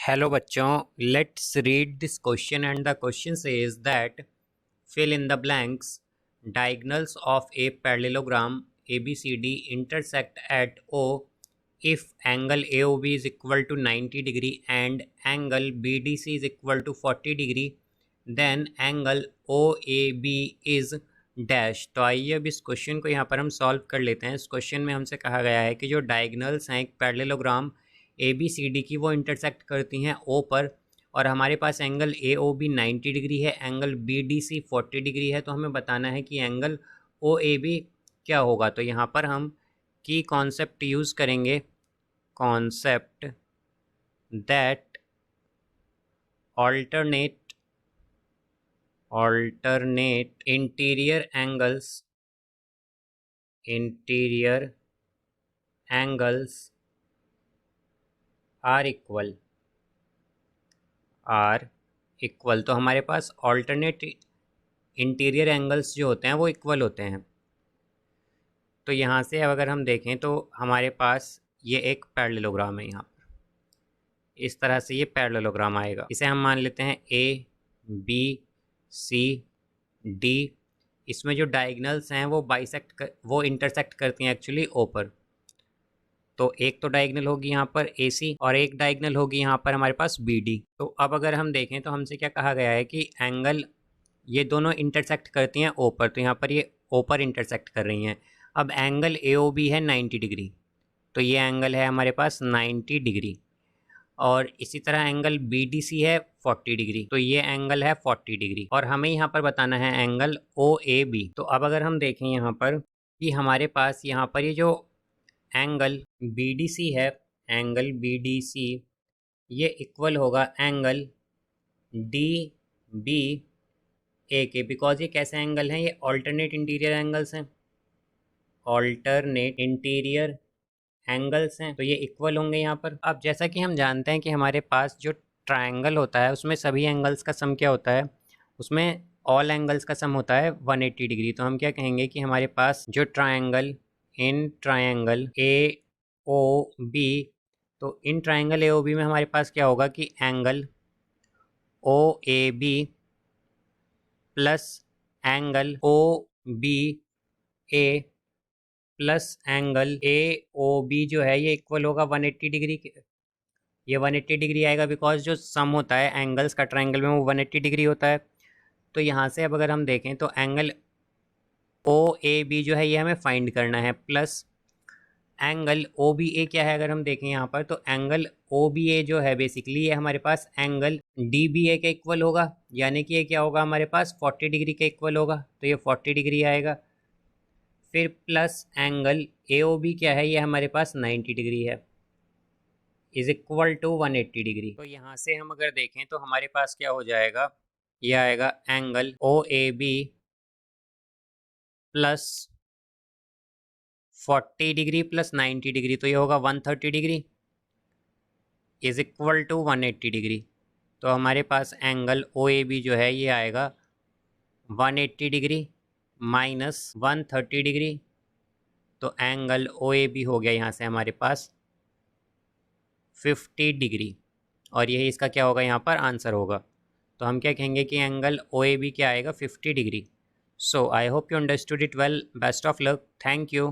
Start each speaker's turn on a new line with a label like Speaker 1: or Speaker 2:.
Speaker 1: Hello बच्चों, let's read this question and the question says that fill in the blanks. Diagonals of a parallelogram ABCD intersect at O if angle AOB is equal to 90 degree and angle BDC is equal to 40 degree, then angle OAB is dash. तो आइए अब इस question को यहाँ पर हम solve कर लेते हैं। इस क्वेश्चन में हमसे कहा गया है कि जो डायगनल्स हैं एक parallelogram A B C D की वो इंटरसेक्ट करती हैं ओ पर, और हमारे पास angle A O B 90 degree है, angle B D C 40 degree है। तो हमें बताना है कि एंगल ओ ए बी क्या होगा। तो यहाँ पर हम की कॉन्सेप्ट यूज़ करेंगे, concept that alternate interior angles are equal। तो हमारे पास ऑल्टरनेट इंटीरियर एंगल्स जो होते हैं वो इक्वल होते हैं। तो यहाँ से अब अगर हम देखें तो हमारे पास ये एक पैरेललोग्राम है। यहाँ पर इस तरह से ये पैरेललोग्राम आएगा। इसे हम मान लेते हैं ए बी सी डी। इसमें जो डायगनल्स हैं वो इंटरसेक्ट करती हैं एक्चुअली ओ पर। तो एक तो डायगनल होगी यहाँ पर ए सी और एक डायगनल होगी यहाँ पर हमारे पास बी डी। तो अब अगर हम देखें तो हमसे क्या कहा गया है कि एंगल ये दोनों इंटरसेक्ट करती हैं ओ पर। तो यहाँ पर ये ओ पर इंटरसेक्ट कर रही हैं। अब एंगल ए ओ बी है 90 डिग्री, तो ये एंगल है हमारे पास 90 डिग्री। और इसी तरह एंगल बी डी सी है 40 डिग्री, तो ये एंगल है 40 डिग्री। और हमें यहाँ पर बताना है एंगल ओ ए बी। तो अब अगर हम देखें यहाँ पर कि हमारे पास यहाँ पर ये जो एंगल बी डी सी है, एंगल बी डी सी ये इक्वल होगा एंगल डी बी ए के। बिकॉज ये कैसे एंगल हैं, ये ऑल्टरनेट इंटीरियर एंगल्स हैं, ऑल्टरनेट इंटीरियर एंगल्स हैं, तो ये इक्वल होंगे यहाँ पर। अब जैसा कि हम जानते हैं कि हमारे पास जो ट्रायंगल होता है उसमें सभी एंगल्स का सम क्या होता है, उसमें ऑल एंगल्स का सम होता है 180 डिग्री। तो हम क्या कहेंगे कि हमारे पास जो ट्रायंगल ए ओ बी, तो in triangle A O B में हमारे पास क्या होगा कि angle O A B plus angle O B A plus angle A O B जो है ये इक्वल होगा 180 डिग्री के। ये 180 डिग्री आएगा बिकॉज जो सम होता है एंगल्स का ट्रायंगल में वो 180 डिग्री होता है। तो यहाँ से अब अगर हम देखें तो एंगल ओ ए बी जो है ये हमें फाइंड करना है, प्लस एंगल ओ बी ए क्या है अगर हम देखें यहाँ पर, तो एंगल ओ बी ए जो है बेसिकली ये हमारे पास एंगल डी बी ए के इक्वल होगा, यानी कि ये क्या होगा हमारे पास 40 डिग्री के इक्वल होगा। तो ये 40 डिग्री आएगा। फिर plus angle A O B क्या है, ये हमारे पास 90 डिग्री है, इज इक्वल टू 180 डिग्री। तो यहाँ से हम अगर देखें तो हमारे पास क्या हो जाएगा, ये आएगा angle O A B plus 40 degree plus 90 degree, तो ये होगा 130 degree, is equal to 180 degree. तो हमारे पास एंगल ओ ए बी जो है ये आएगा 180 डिग्री माइनस 130 डिग्री। तो एंगल ओ ए बी हो गया यहाँ से हमारे पास 50 डिग्री, और यही इसका क्या होगा यहाँ पर आंसर होगा। तो हम क्या कहेंगे कि एंगल ओ ए बी क्या आएगा 50 degree. So I hope you understood it well. Best of luck. Thank you.